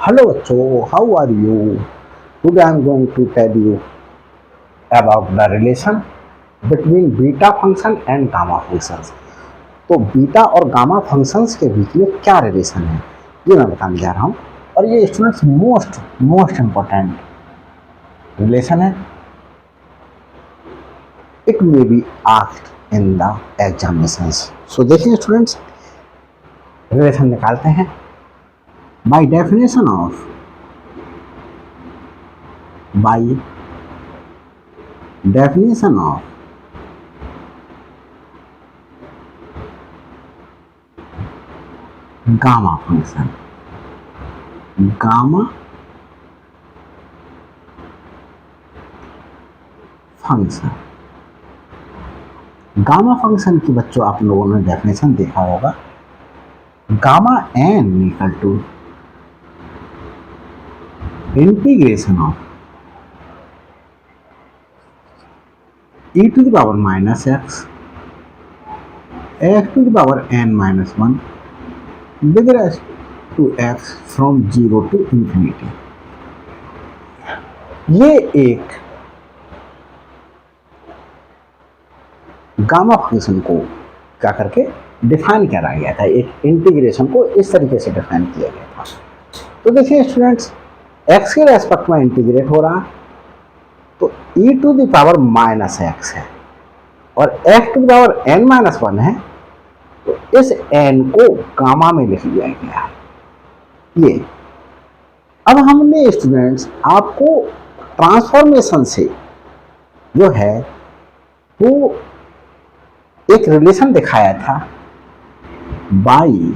Hello bachcho, how are you? Today I am going to tell you about the relation between beta function and gamma functions. तो beta और gamma functions के बीच में क्या relation है ये मैं बताने जा रहा हूँ और ये स्टूडेंट्स मोस्ट इम्पोर्टेंट रिलेशन है. It may be asked in the examinations. So देखिए स्टूडेंट्स, रिलेशन निकालते हैं. By definition of gamma function gamma function की बच्चों आप लोगों ने डेफिनेशन देखा होगा. Gamma N equal to integration of e to the power minus x to the power n minus 1 with respect to x from 0 to infinity. ये एक gamma function को क्या करके डिफाइन करा गया था. एक इंटीग्रेशन को इस तरीके से डिफाइन किया गया था. तो देखिए स्टूडेंट्स, x के रेस्पेक्ट में इंटीग्रेट हो रहा तो e to the power minus x है और x to the power n minus 1 है. तो इस n को गामा में लिख लिया गया है. ये अब हमने स्टूडेंट्स आपको ट्रांसफॉर्मेशन से जो है वो एक रिलेशन दिखाया था by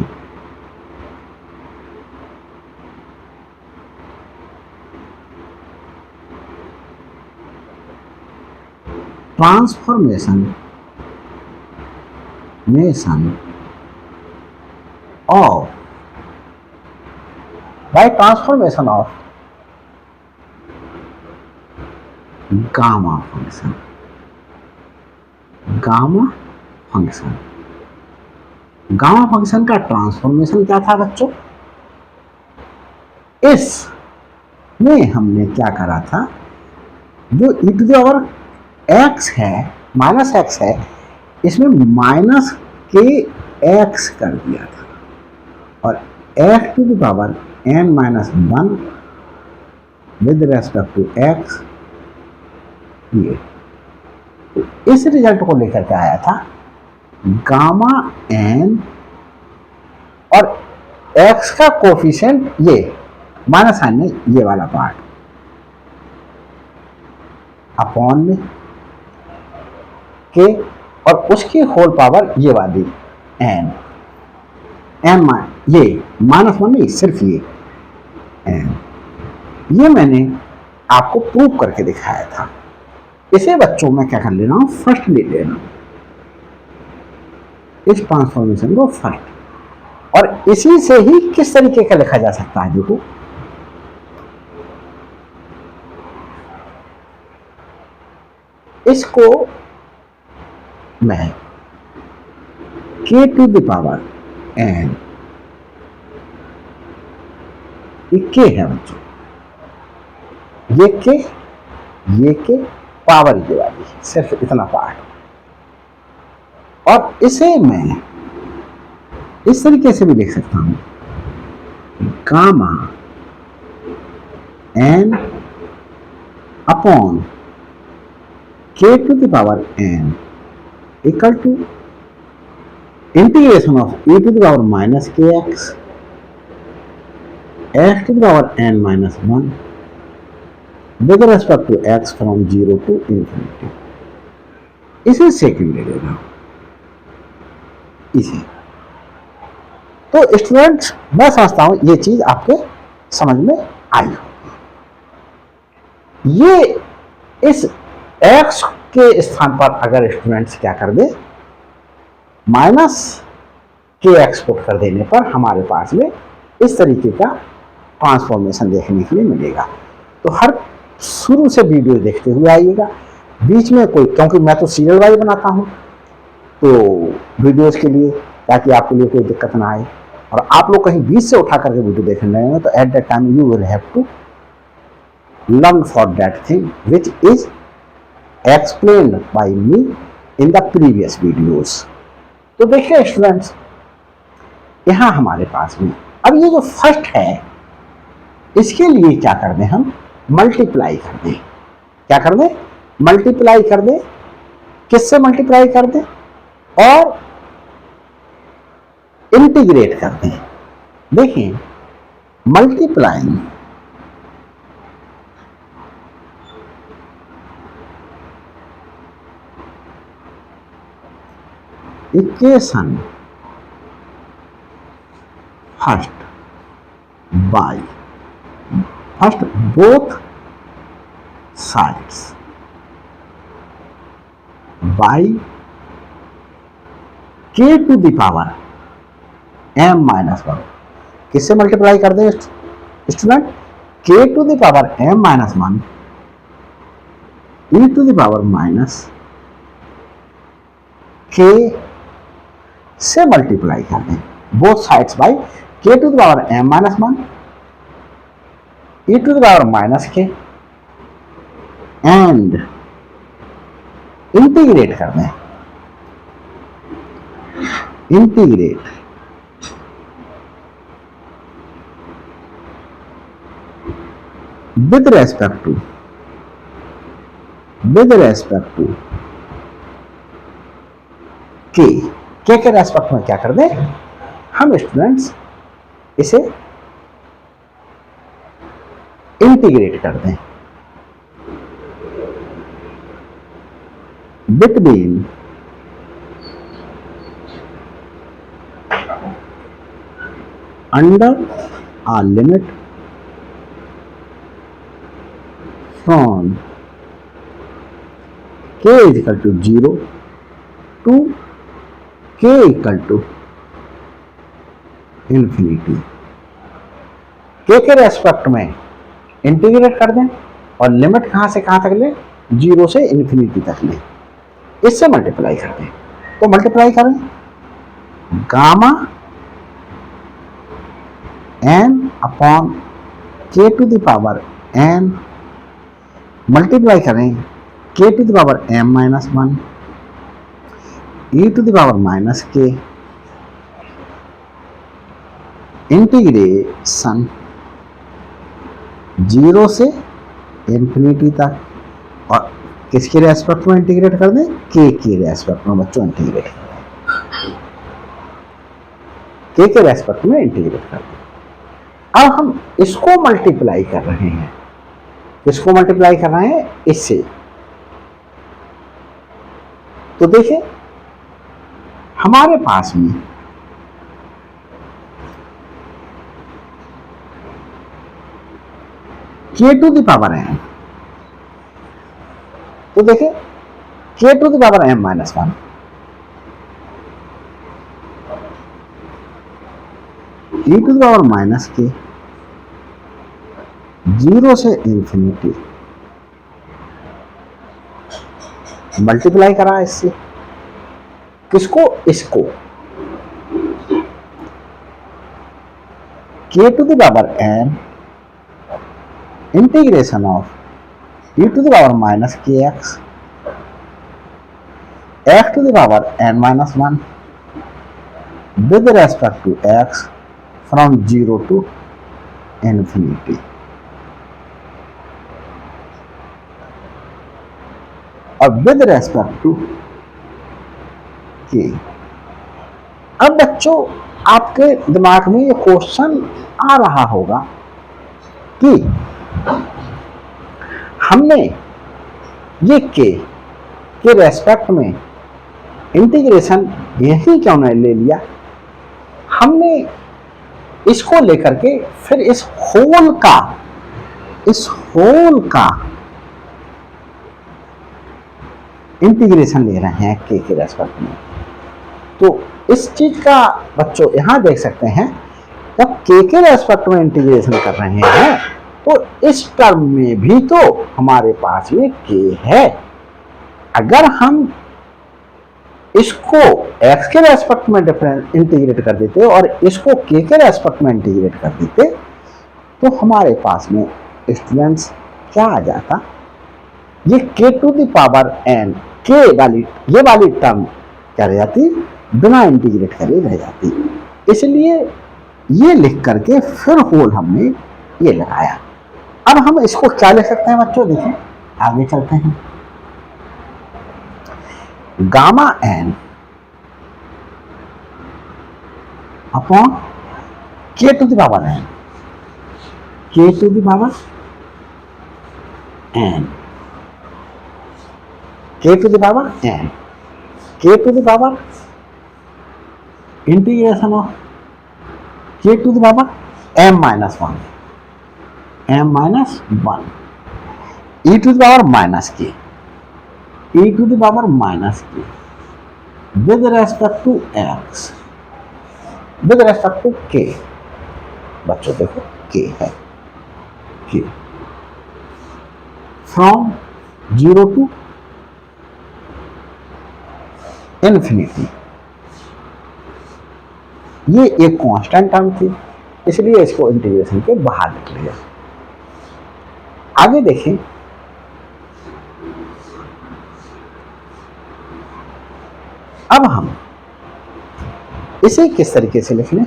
transformation of gamma function. Gamma function का ट्रांसफॉर्मेशन क्या था बच्चों? इस में हमने क्या करा था, जो e to the power x है माइनस x है, इसमें माइनस के x कर दिया था और x to the power n minus 1 with respect to x. ये तो इस रिजल्ट को लेकर के आया था गामा n और x का कोफिशिएंट ये माइनस साइन में ये वाला पार्ट अपॉन में के और उसकी होल पावर ये वाली n ये माइनस 1 नहीं, सिर्फ ये n. ये मैंने आपको प्रूव करके दिखाया था. इसे बच्चों में क्या कर लेना हूं, फर्स्ट ले लेना इस ट्रांसफॉर्मेशन को फर्स्ट. और इसी से ही किस तरीके का लिखा जा सकता है, देखो इसको मैं k to the power n, ये k है बच्चों, ये k पावर ये वाली सिर्फ इतना पार्ट. और इसे मैं इस तरीके से भी लिख सकता हूं, gamma n upon k to the power n equal to integration of e to the power minus के X to the power n minus 1 with respect to x from 0 to infinity. इसे सेकंड ले लेना इसे. तो students, मैं समझता हूं ये चीज आपके समझ में आई होगी. ये इस x के स्थान पर अगर स्टूडेंट्स क्या कर दे, माइनस के एक्स पुट कर देने पर हमारे पास में इस तरीके का ट्रांसफॉर्मेशन देखने के लिए मिलेगा. तो हर शुरू से वीडियो देखते हुए आइएगा. बीच में कोई, क्योंकि मैं तो सीरियल वाइज बनाता हूं तो वीडियोस के लिए, ताकि आपके लिए कोई दिक्कत ना आए. और आप लोग कहीं बीच से उठा करके वीडियो देखने लगे तो at that time you will have to learn for that thing which is explained by me in the previous videos. तो देखिए स्टूडेंट्स, यहां हमारे पास में अब ये जो फर्स्ट है इसके लिए क्या कर दें, हम मल्टीप्लाई कर दें। क्या कर दें? मल्टीप्लाई कर दें। किससे मल्टीप्लाई कर दें? और इंटीग्रेट कर दें। देखिए multiplying equation first by first both sides by k to the power m minus 1। किससे मल्टीप्लाई कर दें student? k to the power m minus 1 e to the power minus k से मल्टीप्लाई कर दें both sides by k to the power m minus 1 e to the power minus k and integrate कर दें। Integrate with respect to k respect में क्या कर दें हम स्टूडेंट्स, इसे इंटीग्रेट कर दें between under a limit from k is equal to 0 to k equal to infinity। k के रेस्पेक्ट में इंटीग्रेट कर दें और लिमिट कहां से कहां तक ले? 0 से इन्फिनिटी तक ले। इससे मल्टीप्लाई कर दें। तो मल्टीप्लाई करें gamma n upon k to the power n, multiply करें k to the power m minus 1 e to the power minus k, integration 0 से इन्फिनिटी तक। और किसके रेस्पेक्ट में इंटीग्रेट कर दें? k के रेस्पेक्ट में बच्चों इंटीग्रेट कर दें। k के रेस्पेक्ट में इंटीग्रेट कर दें। अब हम इसको मल्टीप्लाई कर रहे हैं। किसको मल्टीप्लाई कर रहे हैं? इससे। तो देखिए हमारे पास में k to the power n, तो देखिए k to the power m minus 1 e to the power minus k, 0 से इंफिनिटी, मल्टीप्लाई करा इससे। किसको? इसको। k to the power n integration of e to the power minus kx x to the power n minus 1 with respect to x from 0 to infinity। अब with respect to k। अब बच्चों आपके दिमाग में ये क्वेश्चन आ रहा होगा कि हमने ये के रेस्पेक्ट में इंटीग्रेशन यही क्यों नहीं ले लिया? हमने इसको लेकर के फिर इस होल का इंटीग्रेशन ले रहे हैं के रेस्पेक्ट में। तो इस चीज का बच्चों यहां देख सकते हैं, जब के रेस्पेक्ट में इंटीग्रेशन कर रहे हैं तो इस टर्म में भी तो हमारे पास में k है। अगर हम इसको x के रेस्पेक्ट में डिफरेंस इंटीग्रेट कर देते और इसको k के रेस्पेक्ट में इंटीग्रेट कर देते तो हमारे पास में स्टूडेंट्स क्या आ जाता, ये k to the power n k वाली ये वाली टर्म क्या रह जाती, बिना इंटीग्रेट करे रह जाती। इसलिए ये लिख करके फिर होल हमने ये लगाया। अब हम इसको क्या लिख सकते हैं बच्चों, देखें आगे चलते हैं। Gamma n upon k to the power n, k to the power n, k to the power n, k to the power integration of k to the power m minus 1, m minus 1, e to the power minus k, e to the power minus k with respect to x, with respect to k। बच्चों देखो k है, k from 0 to infinity. ये एक constant term थी, इसलिए इसको integration के बाहर निकल लिया। आगे देखें, अब हम इसे किस तरीके से लिख लें,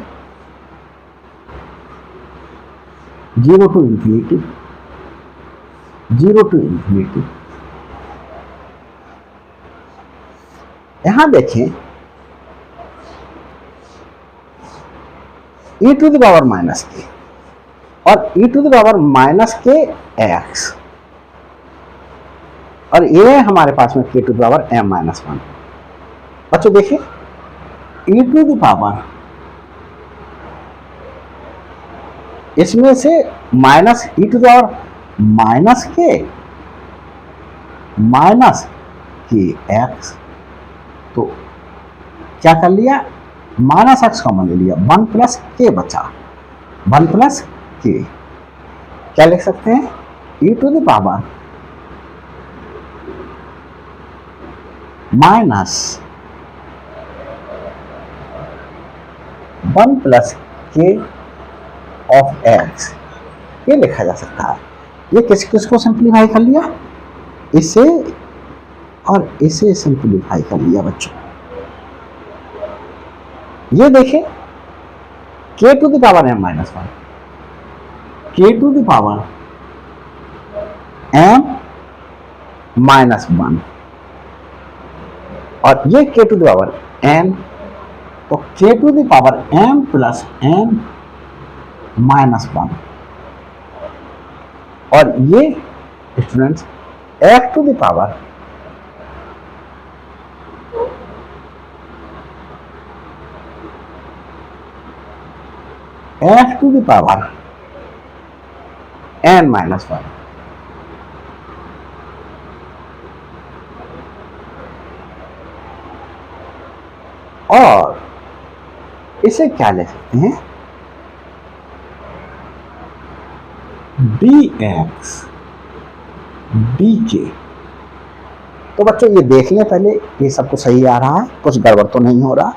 0 टू इंफिनिटी, 0 टू इंफिनिटी। यहां देखें e to the power minus k और e to the power minus k x, और ये हमारे पास में k to the power m minus 1। बच्चों देखिए e टू द पावर, इसमें से minus e to the power minus k x, तो क्या कर लिया, माइनस एक्स कॉमन ले लिया, 1 प्लस के बचा, 1 प्लस के। क्या लिख सकते हैं, e to the power minus 1 plus k of x, ये लिखा जा सकता है। ये किसको सिंप्लीफाई कर लिया, इसे और इसे सिंप्लीफाई कर लिया बच्चों। ये देखें k to the power m minus 1, k to the power m minus 1, और ये k to the power n, तो k to the power m plus n minus 1, और ये students f to the power f to the power n minus 1। और इसे क्या ले सकते हैं, dx dk। तो बच्चों ये देख लें पहले, ये सब कुछ सही आ रहा है, कुछ गड़बड़ तो नहीं हो रहा।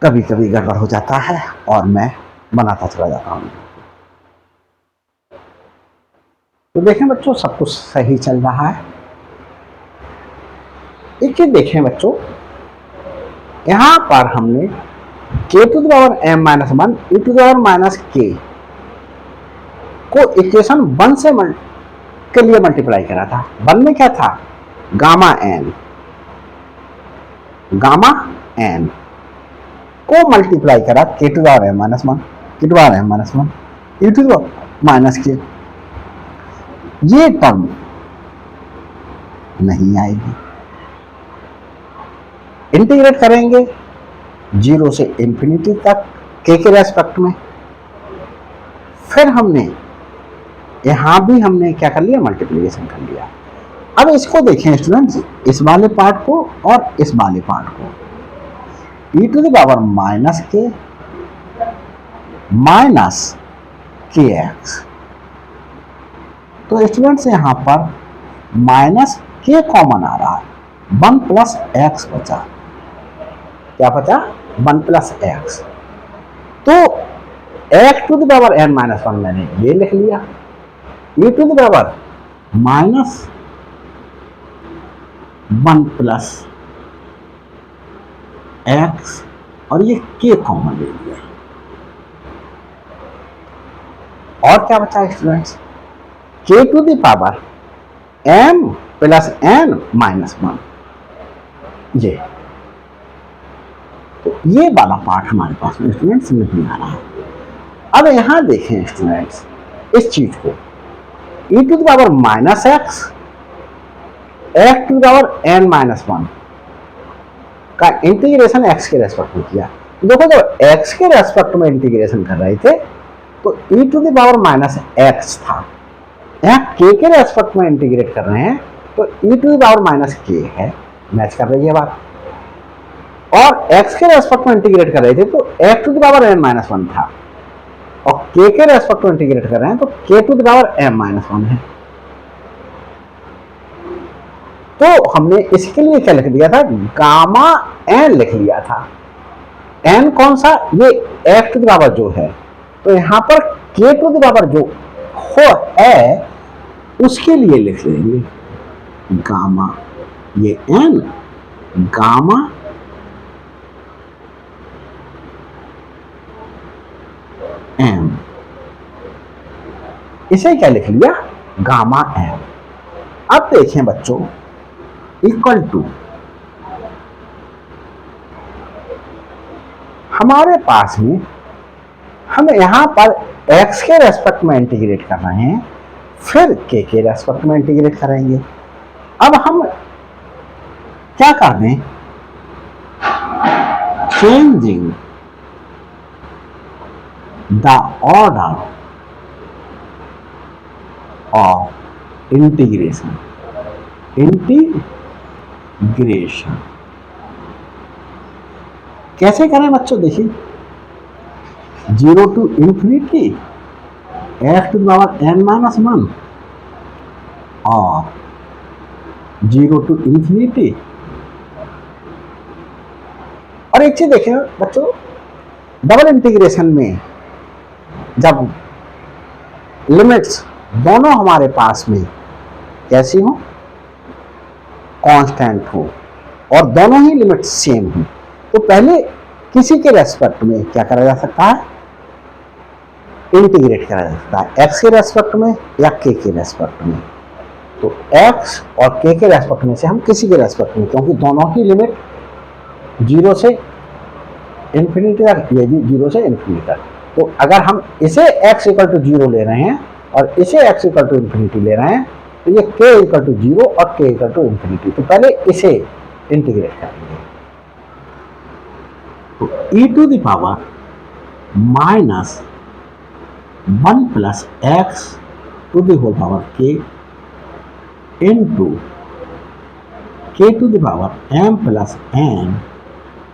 कभी कभी गड़बड़ हो जाता है और मैं बनाता चला जाता हूं। तो देखें बच्चों सब कुछ सही चल रहा है। एक चीज देखें बच्चों, यहां पर हमने k to the power m minus 1 e to the power minus k को इक्वेशन 1 से के लिए मल्टीप्लाई करा था। 1 में क्या था, गामा n को मल्टीप्लाई करा k to the power m minus 1, k to the power m minus 1 e to the power minus k। ये टर्म नहीं आएगी, इंटीग्रेट करेंगे 0 से इंफिनिटी तक k के रेस्पेक्ट में। फिर हमने यहां भी हमने क्या कर लिया, मल्टीप्लिकेशन कर लिया। अब इसको देखें स्टूडेंट्स, इस वाले पार्ट को और इस वाले पार्ट को, e to the power minus k minus के एक्स। तो स्टूडेंट्स यहां पर माइनस के कॉमन आ रहा है, 1 प्लस एक्स बचा। क्या बचा? 1 प्लस एक्स। तो x to the power n minus 1 मैंने ये लिख लिया, e to the power minus 1 plus x, और ये k कॉमन ले लिया। और क्या बचा students? k to the power m plus n minus 1। ये तो ये वाला पार्ट हमारे पास में स्टूडेंट्स नहीं आ रहा है। अब यहां देखें स्टूडेंट्स इस चीज को, e to the power minus x, x to the power n minus 1 का इंटीग्रेशन x के रेस्पेक्ट में किया। देखो जब x के रेस्पेक्ट में इंटीग्रेशन कर रहे थे तो e to the power minus x था, यहाँ k के रेस्पेक्ट में इंटीग्रेट कर रहे हैं तो e to the power minus k है। मैच कर रही है बात। और x के रेस्पेक्ट में इंटीग्रेट कर रहे थे तो x to the power n minus 1 था, और k के रेस्पेक्ट में इंटीग्रेट कर रहे हैं तो k to the power m minus 1 है। तो हमने इसके लिए क्या लिख दिया था? गामा n लिख लिया था। n कौन सा? ये x टू द पावर जो है, तो यहां पर k टू द पावर जो हो है उसके लिए लिख लेंगे गामा, ये n गामा m, इसे क्या लिख लिया? Gamma m। अब देखें बच्चों, इक्वल टू हमारे पास में हम यहां पर x के रेस्पेक्ट में इंटीग्रेट कर रहे हैं, फिर k के रेस्पेक्ट में इंटीग्रेट करेंगे। अब हम क्या कर दें? Changing the order of integration, integration कैसे करें बच्चों? देखिए 0 to infinity x to the power n minus 1 और 0 टू इंफिनिटी। और एक चीज देखें बच्चों, डबल इंटीग्रेशन में जब लिमिट्स दोनों हमारे पास में कैसी हो? कांस्टेंट हो, और दोनों ही लिमिट्स सेम हो, तो पहले किसी के रेस्पेक्ट में क्या करा जा सकता है? इंटीग्रेट करा जा सकता है, x के रेस्पेक्ट में या k के रेस्पेक्ट में। तो x और k के रेस्पेक्ट में से हम किसी के रेस्पेक्ट में, क्योंकि दोनों की लिमिट 0 से इंफिनिटी तक, ये भी 0 से इंफिनिटी तक। तो अगर हम इसे x इक्वल टू 0 ले रहे हैं और इसे x इक्वल टू इंफिनिटी ले रहे हैं तो ये k इक्वल टू 0 और k इक्वल टू इंफिनिटी। तो पहले इसे इंटीग्रेट करेंगे। तो e to the power minus 1 plus x to the whole power k into k to the power m plus n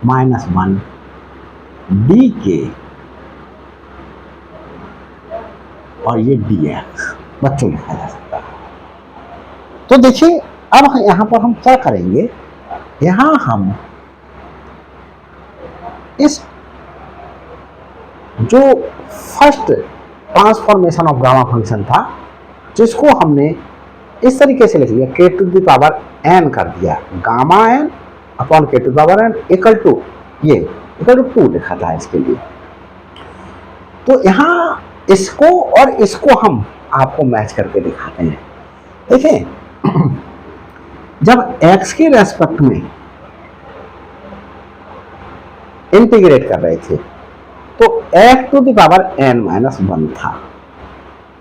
minus 1 dk, और ये dx बच्चों लिखा जा सकता है। तो देखिए अब यहां पर हम क्या करेंगे? यहां हम इस जो first transformation of gamma function था, जिसको हमने इस तरीके से लिख लिया, k to the power n कर दिया, gamma n upon k to the power n equal to ये इक्वल टू 2 लिखा था इसके लिए। तो यहां इसको और इसको हम आपको मैच करके दिखाते हैं। देखिए जब x के रेस्पेक्ट में इंटीग्रेट कर रहे थे तो x to the power n minus 1 था।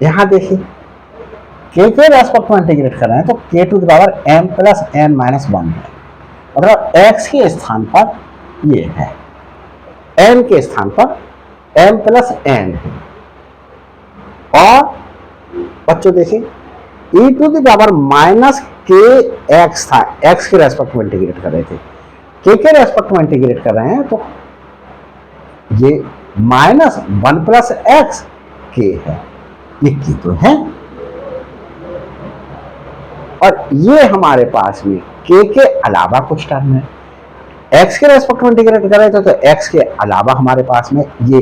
यहां देखिए k के रेस्पेक्ट में इंटीग्रेट कर रहे हैं तो k to the power m plus n minus 1 है, मतलब x के स्थान पर ये है, n के स्थान पर m प्लस n है। और बच्चों देखिए e to the power minus के एक्स था, x के रेस्पेक्ट में इंटीग्रेट कर रहे थे, k के रेस्पेक्ट में इंटीग्रेट कर रहे हैं तो ये माइनस 1 प्लस एक्स के है, ये k तो है। और ये हमारे पास में के अलावा कुछ टर्म है। एक्स के रेस्पेक्ट में इंटीग्रेट करें तो एक्स के अलावा हमारे पास में ये,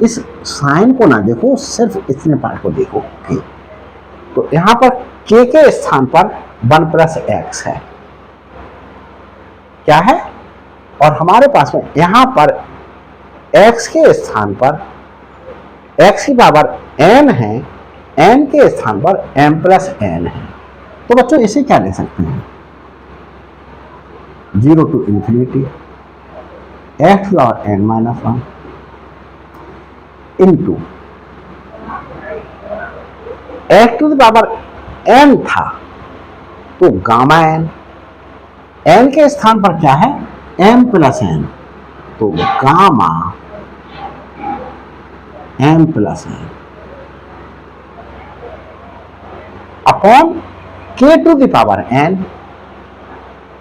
इस साइन को ना देखो, सिर्फ इतने पार्ट को देखो के। तो यहां पर के स्थान पर 1 प्लस एक्स है, क्या है, और हमारे पास में यहां पर x के स्थान पर x की पावर n है, n के स्थान पर m प्लस n है। तो बच्चों इसे क्या ले सकते हैं, 0 to infinity x to power n minus 1 into x to the power n था तो गामा n के स्थान पर क्या है, m प्लस n, तो गामा m plus n upon k to the power n,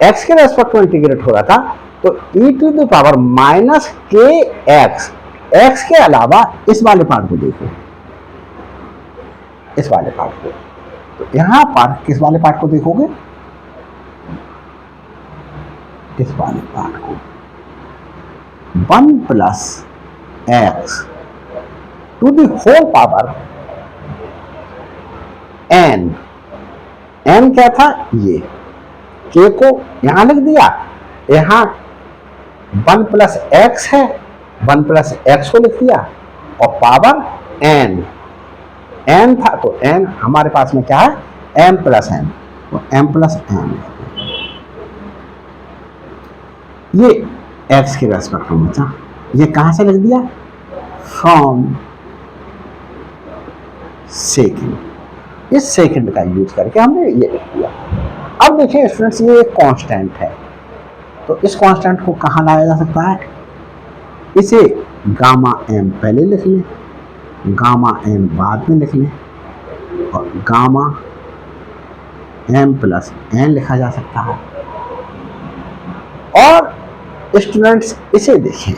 x के रेस्पेक्ट में इंटीग्रेट हो रहा था तो e to the power minus k x के अलावा इस वाले पार्ट को देखो, इस वाले पार्ट को। तो यहां पर किस वाले पार्ट को देखोगे, इस वाले पार्ट को, 1 plus x to the whole power n, n क्या था, ये k को यहां लिख दिया, यहां 1 प्लस एक्स है, 1 प्लस एक्स को लिख दिया और पावर n, n था तो n हमारे पास में क्या है, m प्लस n, तो m प्लस n ये x के रेस्पेक्ट में बचा। ये कहां से लिख दिया, फ्रॉम सेकेंड, इस सेकेंड का यूज करके हमने ये लिख दिया। अब देखिए स्टूडेंट्स, ये एक कांस्टेंट है तो इस कांस्टेंट को कहां लाया जा सकता है, इसे गामा m पहले लिख लें, गामा m बाद में लिख लें और गामा m प्लस n लिखा जा सकता है। और स्टूडेंट्स इसे देखें,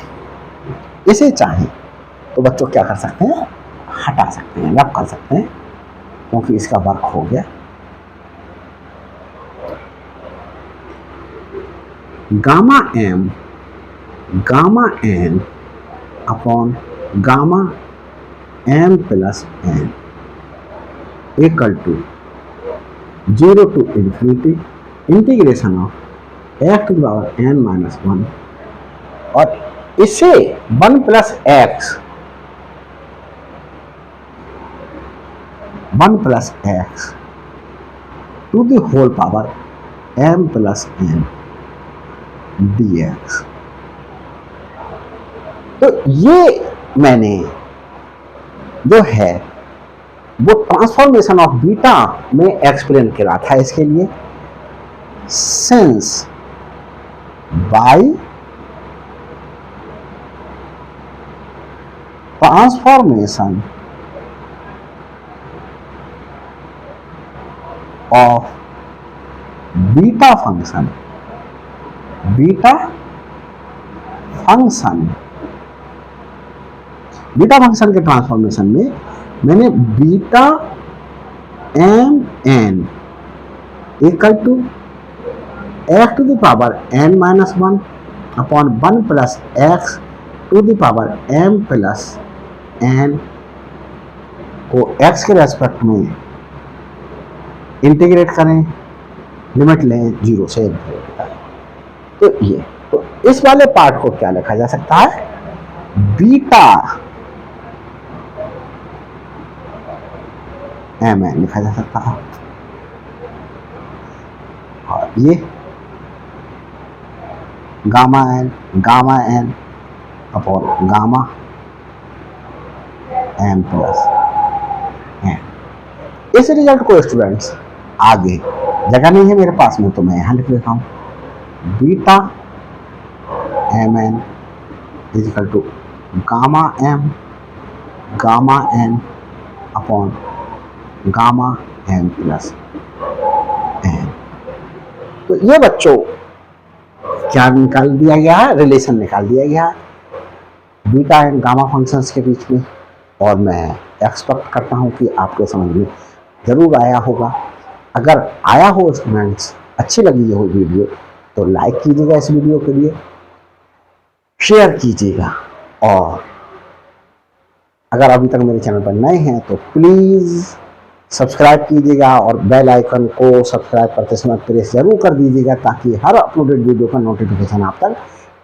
इसे चाहें तो बच्चों क्या कर सकते हैं, हटा सकते हैं, रब कर सकते हैं, क्योंकि इसका वर्क हो गया। Gamma m gamma n upon gamma m plus n equal to 0 to infinity integration of x to the power n minus 1, और इसे 1 plus x, 1 plus x to the whole power m plus n dx। तो ये मैंने जो है वो transformation of beta में explain करा था। इसके लिए since by transformation of beta function, beta function के ट्रांसफॉर्मेशन में मैंने beta M N equal to X to the power n minus 1 upon 1 plus x to the power m plus n को x के respect में integrate करें, limit लें 0 से तो ये, तो इस वाले पार्ट को क्या लिखा जा सकता है, बीटा एम एन लिखा जा सकता है, और ये gamma N upon gamma M plus N. इस रिजल्ट को स्टूडेंट्स आगे जगह नहीं है मेरे पास में तो मैं यहां लिख देता हूं, beta M N is equal to gamma N upon gamma N plus N. तो ये बच्चों क्या निकाल दिया गया है, रिलेशन निकाल दिया गया है बीटा एंड गामा फंक्शंस के बीच में, और मैं एक्सपेक्ट करता हूं कि आपके समझ में जरूर आया होगा। अगर आया हो स्टूडेंट्स अच्छी लगी ये वीडियो तो लाइक कीजिएगा, इस वीडियो के लिए शेयर कीजिएगा, और अगर अभी तक मेरे चैनल पर नए हैं तो प्लीज़ सब्सक्राइब कीजिएगा और बेल आइकन को सब्सक्राइब करते समय प्रेस जरूर कर दीजिएगा, ताकि हर अपलोडेड वीडियो का नोटिफिकेशन आप तक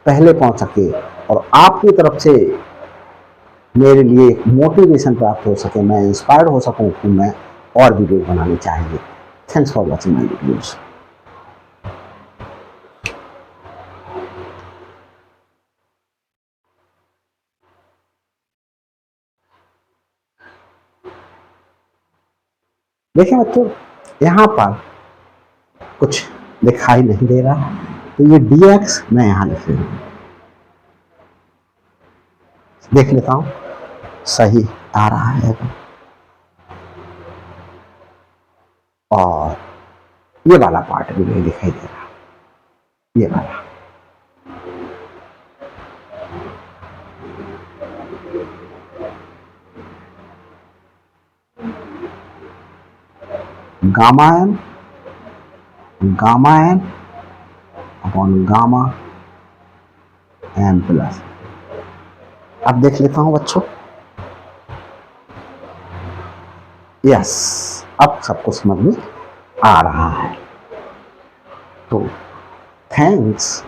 पहले पहुंच सके और आपकी तरफ से मेरे लिए मोटिवेशन प्राप्त हो सके, मैं इंस्पायर्ड हो सकूं कि मैं और वीडियो बनानी चाहिए। Thanks for watching my videos. देखिए बच्चों, यहाँ पर कुछ दिखाई नहीं दे रहा, तो ये dx मैं यहाँ लिख रही हूँ, देख लेता हूँ सही आ रहा है। और ये वाला पार्ट भी नहीं दिखाई दे रहा, ये वाला। Gamma N upon gamma N plus. अब देख लेता हूं बच्चों, यस, अब सब कुछ समझ में आ रहा है। तो थैंक्स